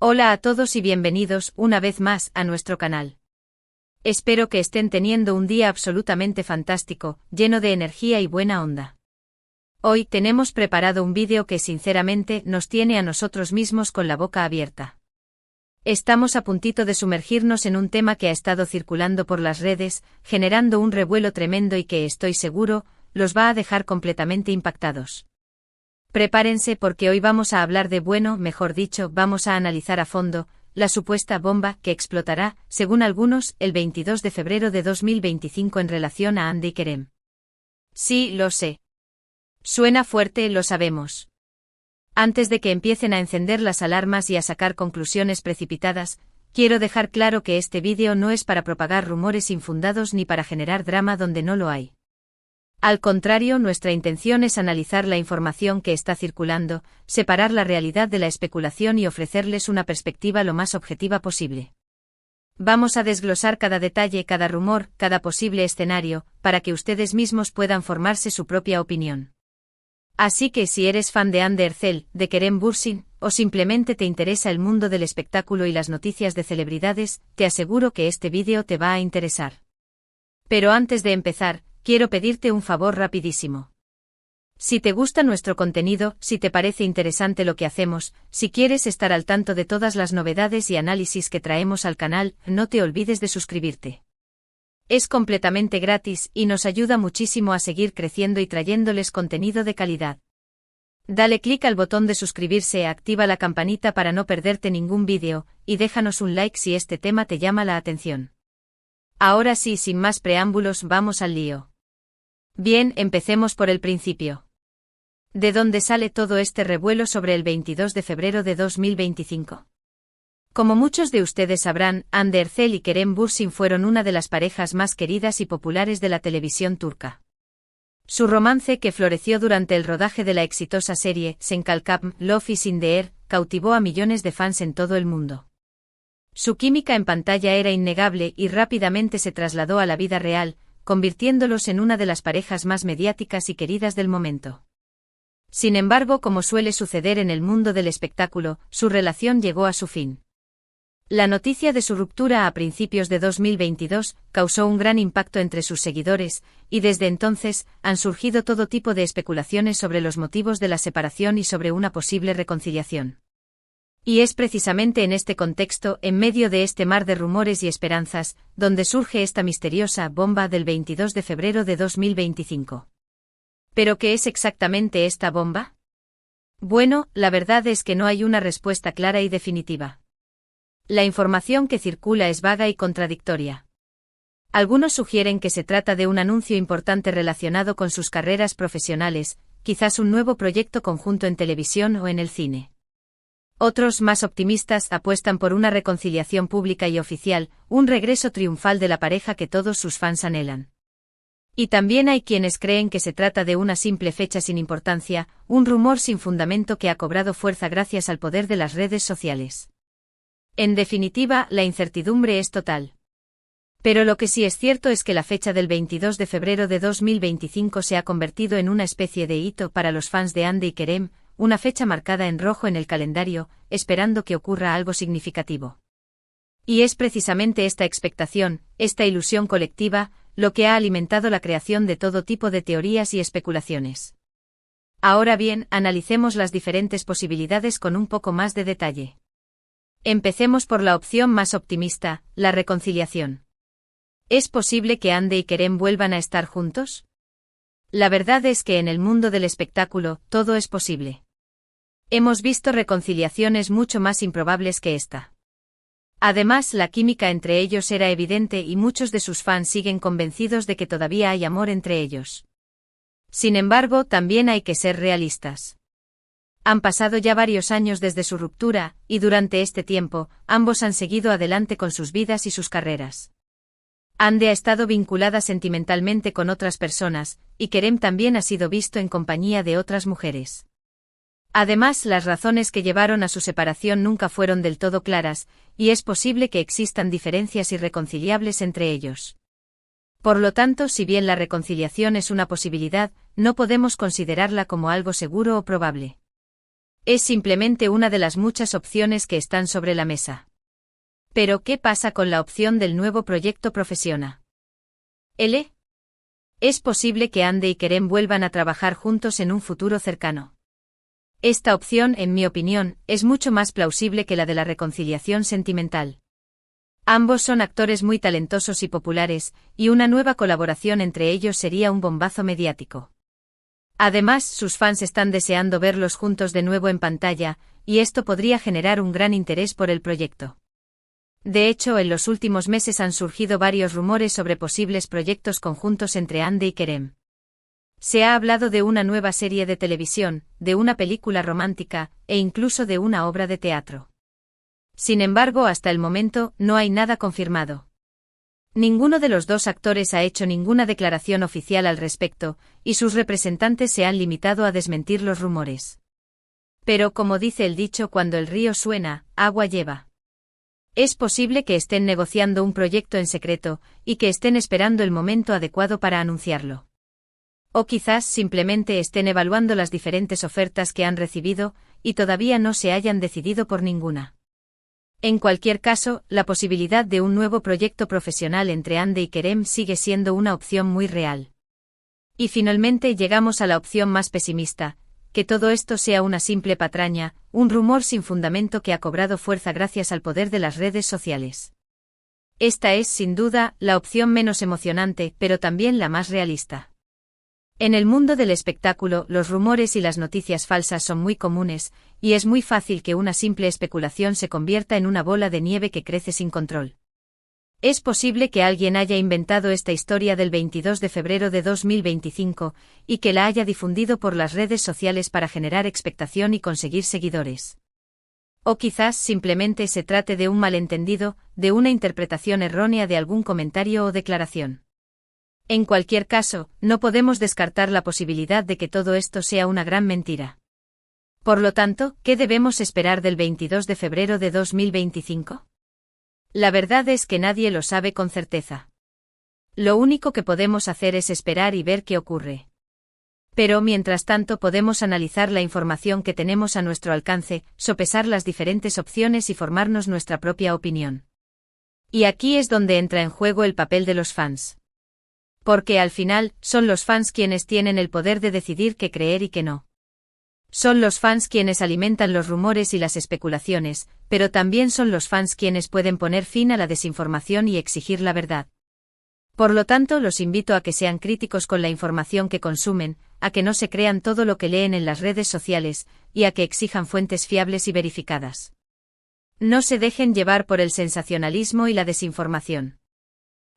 Hola a todos y bienvenidos una vez más a nuestro canal. Espero que estén teniendo un día absolutamente fantástico, lleno de energía y buena onda. Hoy tenemos preparado un vídeo que sinceramente nos tiene a nosotros mismos con la boca abierta. Estamos a puntito de sumergirnos en un tema que ha estado circulando por las redes, generando un revuelo tremendo y que estoy seguro, los va a dejar completamente impactados. Prepárense porque hoy vamos a hablar de mejor dicho, vamos a analizar a fondo, la supuesta bomba que explotará, según algunos, el 22 de febrero de 2025 en relación a Hande y Kerem. Sí, lo sé. Suena fuerte, lo sabemos. Antes de que empiecen a encender las alarmas y a sacar conclusiones precipitadas, quiero dejar claro que este vídeo no es para propagar rumores infundados ni para generar drama donde no lo hay. Al contrario, nuestra intención es analizar la información que está circulando, separar la realidad de la especulación y ofrecerles una perspectiva lo más objetiva posible. Vamos a desglosar cada detalle, cada rumor, cada posible escenario, para que ustedes mismos puedan formarse su propia opinión. Así que si eres fan de Hande Erçel, de Kerem Bürsin, o simplemente te interesa el mundo del espectáculo y las noticias de celebridades, te aseguro que este vídeo te va a interesar. Pero antes de empezar, quiero pedirte un favor rapidísimo. Si te gusta nuestro contenido, si te parece interesante lo que hacemos, si quieres estar al tanto de todas las novedades y análisis que traemos al canal, no te olvides de suscribirte. Es completamente gratis y nos ayuda muchísimo a seguir creciendo y trayéndoles contenido de calidad. Dale clic al botón de suscribirse, activa la campanita para no perderte ningún vídeo, y déjanos un like si este tema te llama la atención. Ahora sí, sin más preámbulos, vamos al lío. Bien, empecemos por el principio. ¿De dónde sale todo este revuelo sobre el 22 de febrero de 2025? Como muchos de ustedes sabrán, Hande Erçel y Kerem Bürsin fueron una de las parejas más queridas y populares de la televisión turca. Su romance, que floreció durante el rodaje de la exitosa serie Senkalkam, Love is in the Air, cautivó a millones de fans en todo el mundo. Su química en pantalla era innegable y rápidamente se trasladó a la vida real, convirtiéndolos en una de las parejas más mediáticas y queridas del momento. Sin embargo, como suele suceder en el mundo del espectáculo, su relación llegó a su fin. La noticia de su ruptura a principios de 2022 causó un gran impacto entre sus seguidores, y desde entonces han surgido todo tipo de especulaciones sobre los motivos de la separación y sobre una posible reconciliación. Y es precisamente en este contexto, en medio de este mar de rumores y esperanzas, donde surge esta misteriosa bomba del 22 de febrero de 2025. ¿Pero qué es exactamente esta bomba? Bueno, la verdad es que no hay una respuesta clara y definitiva. La información que circula es vaga y contradictoria. Algunos sugieren que se trata de un anuncio importante relacionado con sus carreras profesionales, quizás un nuevo proyecto conjunto en televisión o en el cine. Otros, más optimistas, apuestan por una reconciliación pública y oficial, un regreso triunfal de la pareja que todos sus fans anhelan. Y también hay quienes creen que se trata de una simple fecha sin importancia, un rumor sin fundamento que ha cobrado fuerza gracias al poder de las redes sociales. En definitiva, la incertidumbre es total. Pero lo que sí es cierto es que la fecha del 22 de febrero de 2025 se ha convertido en una especie de hito para los fans de Hande y Kerem, una fecha marcada en rojo en el calendario, esperando que ocurra algo significativo. Y es precisamente esta expectación, esta ilusión colectiva, lo que ha alimentado la creación de todo tipo de teorías y especulaciones. Ahora bien, analicemos las diferentes posibilidades con un poco más de detalle. Empecemos por la opción más optimista, la reconciliación. ¿Es posible que Hande y Kerem vuelvan a estar juntos? La verdad es que en el mundo del espectáculo, todo es posible. Hemos visto reconciliaciones mucho más improbables que esta. Además, la química entre ellos era evidente y muchos de sus fans siguen convencidos de que todavía hay amor entre ellos. Sin embargo, también hay que ser realistas. Han pasado ya varios años desde su ruptura, y durante este tiempo, ambos han seguido adelante con sus vidas y sus carreras. Hande ha estado vinculada sentimentalmente con otras personas, y Kerem también ha sido visto en compañía de otras mujeres. Además, las razones que llevaron a su separación nunca fueron del todo claras, y es posible que existan diferencias irreconciliables entre ellos. Por lo tanto, si bien la reconciliación es una posibilidad, no podemos considerarla como algo seguro o probable. Es simplemente una de las muchas opciones que están sobre la mesa. Pero ¿qué pasa con la opción del nuevo proyecto profesional? Es posible que Andy y Kerem vuelvan a trabajar juntos en un futuro cercano. Esta opción, en mi opinión, es mucho más plausible que la de la reconciliación sentimental. Ambos son actores muy talentosos y populares, y una nueva colaboración entre ellos sería un bombazo mediático. Además, sus fans están deseando verlos juntos de nuevo en pantalla, y esto podría generar un gran interés por el proyecto. De hecho, en los últimos meses han surgido varios rumores sobre posibles proyectos conjuntos entre Andy y Kerem. Se ha hablado de una nueva serie de televisión, de una película romántica, e incluso de una obra de teatro. Sin embargo, hasta el momento, no hay nada confirmado. Ninguno de los dos actores ha hecho ninguna declaración oficial al respecto, y sus representantes se han limitado a desmentir los rumores. Pero como dice el dicho, cuando el río suena, agua lleva. Es posible que estén negociando un proyecto en secreto, y que estén esperando el momento adecuado para anunciarlo. O quizás simplemente estén evaluando las diferentes ofertas que han recibido, y todavía no se hayan decidido por ninguna. En cualquier caso, la posibilidad de un nuevo proyecto profesional entre Andy y Kerem sigue siendo una opción muy real. Y finalmente llegamos a la opción más pesimista, que todo esto sea una simple patraña, un rumor sin fundamento que ha cobrado fuerza gracias al poder de las redes sociales. Esta es, sin duda, la opción menos emocionante, pero también la más realista. En el mundo del espectáculo, los rumores y las noticias falsas son muy comunes, y es muy fácil que una simple especulación se convierta en una bola de nieve que crece sin control. Es posible que alguien haya inventado esta historia del 22 de febrero de 2025, y que la haya difundido por las redes sociales para generar expectación y conseguir seguidores. O quizás simplemente se trate de un malentendido, de una interpretación errónea de algún comentario o declaración. En cualquier caso, no podemos descartar la posibilidad de que todo esto sea una gran mentira. Por lo tanto, ¿qué debemos esperar del 22 de febrero de 2025? La verdad es que nadie lo sabe con certeza. Lo único que podemos hacer es esperar y ver qué ocurre. Pero mientras tanto podemos analizar la información que tenemos a nuestro alcance, sopesar las diferentes opciones y formarnos nuestra propia opinión. Y aquí es donde entra en juego el papel de los fans. Porque al final, son los fans quienes tienen el poder de decidir qué creer y qué no. Son los fans quienes alimentan los rumores y las especulaciones, pero también son los fans quienes pueden poner fin a la desinformación y exigir la verdad. Por lo tanto, los invito a que sean críticos con la información que consumen, a que no se crean todo lo que leen en las redes sociales, y a que exijan fuentes fiables y verificadas. No se dejen llevar por el sensacionalismo y la desinformación.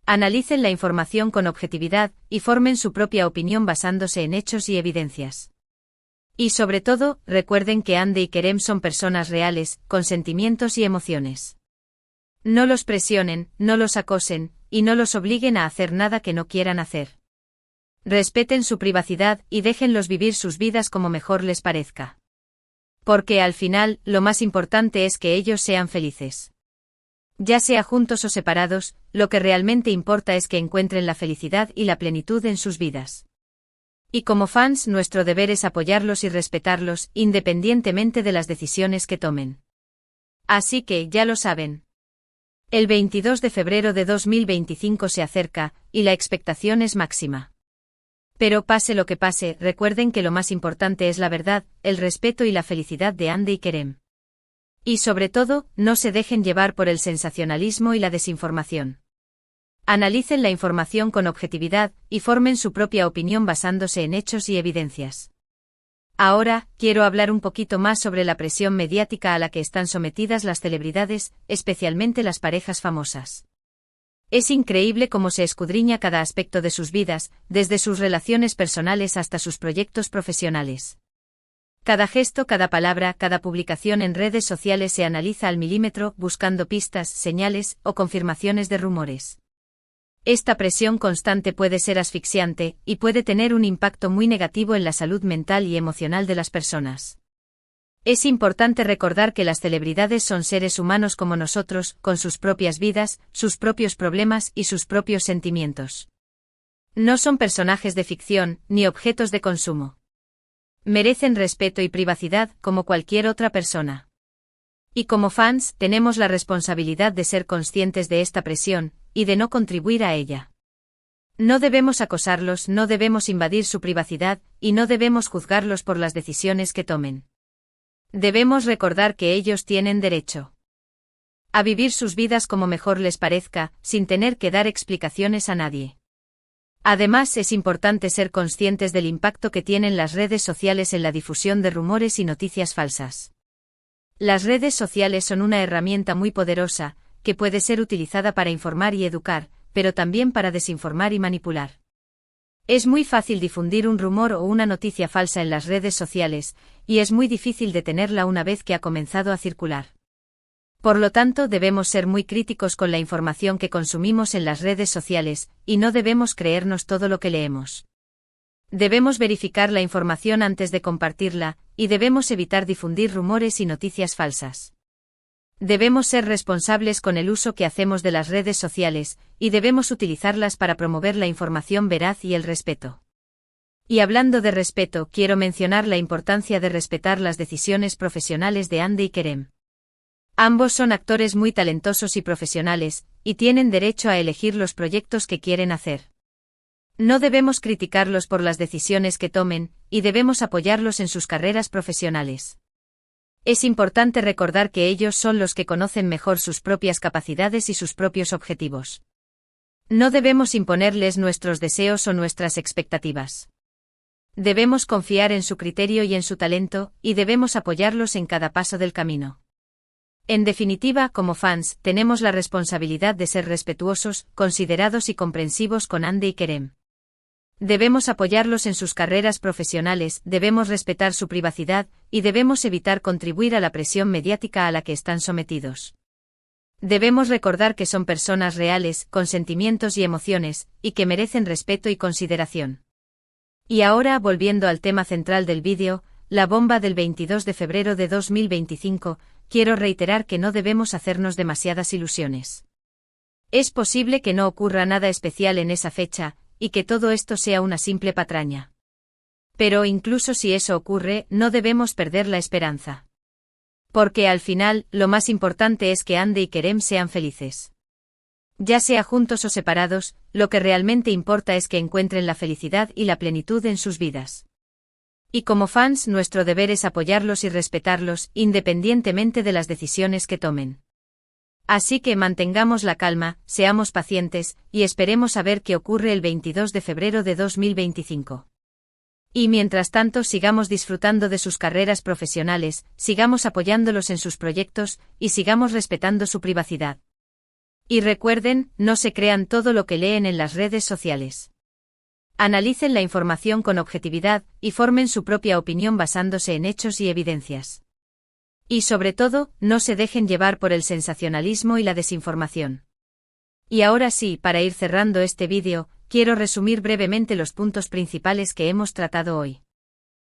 Analicen la información con objetividad, y formen su propia opinión basándose en hechos y evidencias. Y sobre todo, recuerden que Andy y Kerem son personas reales, con sentimientos y emociones. No los presionen, no los acosen, y no los obliguen a hacer nada que no quieran hacer. Respeten su privacidad y déjenlos vivir sus vidas como mejor les parezca. Porque al final, lo más importante es que ellos sean felices. Ya sea juntos o separados, lo que realmente importa es que encuentren la felicidad y la plenitud en sus vidas. Y como fans, nuestro deber es apoyarlos y respetarlos, independientemente de las decisiones que tomen. Así que, ya lo saben. El 22 de febrero de 2025 se acerca, y la expectación es máxima. Pero pase lo que pase, recuerden que lo más importante es la verdad, el respeto y la felicidad de Andy y Kerem. Y sobre todo, no se dejen llevar por el sensacionalismo y la desinformación. Analicen la información con objetividad, y formen su propia opinión basándose en hechos y evidencias. Ahora, quiero hablar un poquito más sobre la presión mediática a la que están sometidas las celebridades, especialmente las parejas famosas. Es increíble cómo se escudriña cada aspecto de sus vidas, desde sus relaciones personales hasta sus proyectos profesionales. Cada gesto, cada palabra, cada publicación en redes sociales se analiza al milímetro, buscando pistas, señales o confirmaciones de rumores. Esta presión constante puede ser asfixiante, y puede tener un impacto muy negativo en la salud mental y emocional de las personas. Es importante recordar que las celebridades son seres humanos como nosotros, con sus propias vidas, sus propios problemas y sus propios sentimientos. No son personajes de ficción, ni objetos de consumo. Merecen respeto y privacidad como cualquier otra persona. Y como fans, tenemos la responsabilidad de ser conscientes de esta presión, y de no contribuir a ella. No debemos acosarlos, no debemos invadir su privacidad, y no debemos juzgarlos por las decisiones que tomen. Debemos recordar que ellos tienen derecho a vivir sus vidas como mejor les parezca, sin tener que dar explicaciones a nadie. Además, es importante ser conscientes del impacto que tienen las redes sociales en la difusión de rumores y noticias falsas. Las redes sociales son una herramienta muy poderosa, que puede ser utilizada para informar y educar, pero también para desinformar y manipular. Es muy fácil difundir un rumor o una noticia falsa en las redes sociales, y es muy difícil detenerla una vez que ha comenzado a circular. Por lo tanto, debemos ser muy críticos con la información que consumimos en las redes sociales, y no debemos creernos todo lo que leemos. Debemos verificar la información antes de compartirla, y debemos evitar difundir rumores y noticias falsas. Debemos ser responsables con el uso que hacemos de las redes sociales, y debemos utilizarlas para promover la información veraz y el respeto. Y hablando de respeto, quiero mencionar la importancia de respetar las decisiones profesionales de Hande y Kerem. Ambos son actores muy talentosos y profesionales, y tienen derecho a elegir los proyectos que quieren hacer. No debemos criticarlos por las decisiones que tomen, y debemos apoyarlos en sus carreras profesionales. Es importante recordar que ellos son los que conocen mejor sus propias capacidades y sus propios objetivos. No debemos imponerles nuestros deseos o nuestras expectativas. Debemos confiar en su criterio y en su talento, y debemos apoyarlos en cada paso del camino. En definitiva, como fans, tenemos la responsabilidad de ser respetuosos, considerados y comprensivos con Hande y Kerem. Debemos apoyarlos en sus carreras profesionales, debemos respetar su privacidad, y debemos evitar contribuir a la presión mediática a la que están sometidos. Debemos recordar que son personas reales, con sentimientos y emociones, y que merecen respeto y consideración. Y ahora, volviendo al tema central del vídeo, la bomba del 22 de febrero de 2025, quiero reiterar que no debemos hacernos demasiadas ilusiones. Es posible que no ocurra nada especial en esa fecha, y que todo esto sea una simple patraña. Pero incluso si eso ocurre, no debemos perder la esperanza. Porque al final, lo más importante es que Hande y Kerem sean felices. Ya sea juntos o separados, lo que realmente importa es que encuentren la felicidad y la plenitud en sus vidas. Y como fans, nuestro deber es apoyarlos y respetarlos, independientemente de las decisiones que tomen. Así que mantengamos la calma, seamos pacientes, y esperemos a ver qué ocurre el 22 de febrero de 2025. Y mientras tanto sigamos disfrutando de sus carreras profesionales, sigamos apoyándolos en sus proyectos, y sigamos respetando su privacidad. Y recuerden, no se crean todo lo que leen en las redes sociales. Analicen la información con objetividad, y formen su propia opinión basándose en hechos y evidencias. Y sobre todo, no se dejen llevar por el sensacionalismo y la desinformación. Y ahora sí, para ir cerrando este vídeo, quiero resumir brevemente los puntos principales que hemos tratado hoy.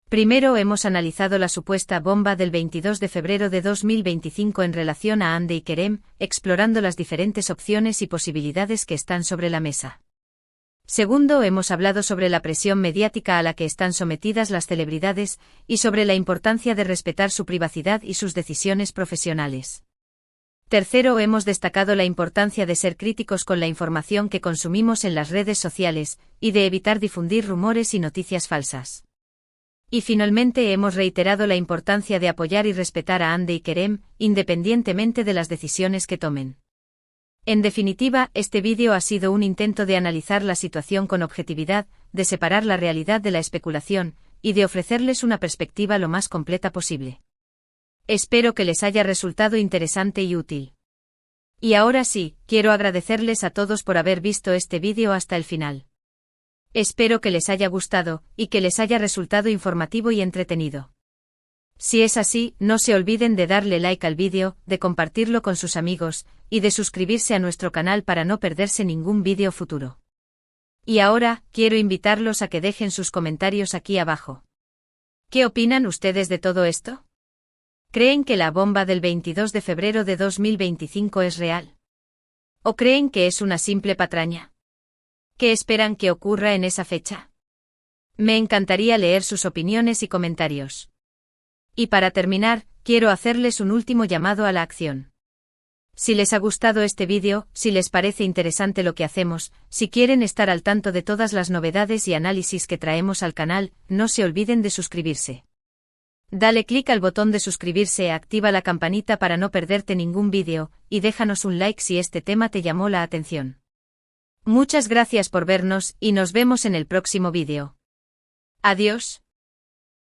Primero, hemos analizado la supuesta bomba del 22 de febrero de 2025 en relación a Hande y Kerem, explorando las diferentes opciones y posibilidades que están sobre la mesa. Segundo, hemos hablado sobre la presión mediática a la que están sometidas las celebridades, y sobre la importancia de respetar su privacidad y sus decisiones profesionales. Tercero, hemos destacado la importancia de ser críticos con la información que consumimos en las redes sociales, y de evitar difundir rumores y noticias falsas. Y finalmente hemos reiterado la importancia de apoyar y respetar a Hande y Kerem, independientemente de las decisiones que tomen. En definitiva, este vídeo ha sido un intento de analizar la situación con objetividad, de separar la realidad de la especulación, y de ofrecerles una perspectiva lo más completa posible. Espero que les haya resultado interesante y útil. Y ahora sí, quiero agradecerles a todos por haber visto este vídeo hasta el final. Espero que les haya gustado, y que les haya resultado informativo y entretenido. Si es así, no se olviden de darle like al vídeo, de compartirlo con sus amigos, y de suscribirse a nuestro canal para no perderse ningún vídeo futuro. Y ahora, quiero invitarlos a que dejen sus comentarios aquí abajo. ¿Qué opinan ustedes de todo esto? ¿Creen que la bomba del 22 de febrero de 2025 es real? ¿O creen que es una simple patraña? ¿Qué esperan que ocurra en esa fecha? Me encantaría leer sus opiniones y comentarios. Y para terminar, quiero hacerles un último llamado a la acción. Si les ha gustado este vídeo, si les parece interesante lo que hacemos, si quieren estar al tanto de todas las novedades y análisis que traemos al canal, no se olviden de suscribirse. Dale clic al botón de suscribirse e activa la campanita para no perderte ningún vídeo, y déjanos un like si este tema te llamó la atención. Muchas gracias por vernos y nos vemos en el próximo vídeo. Adiós.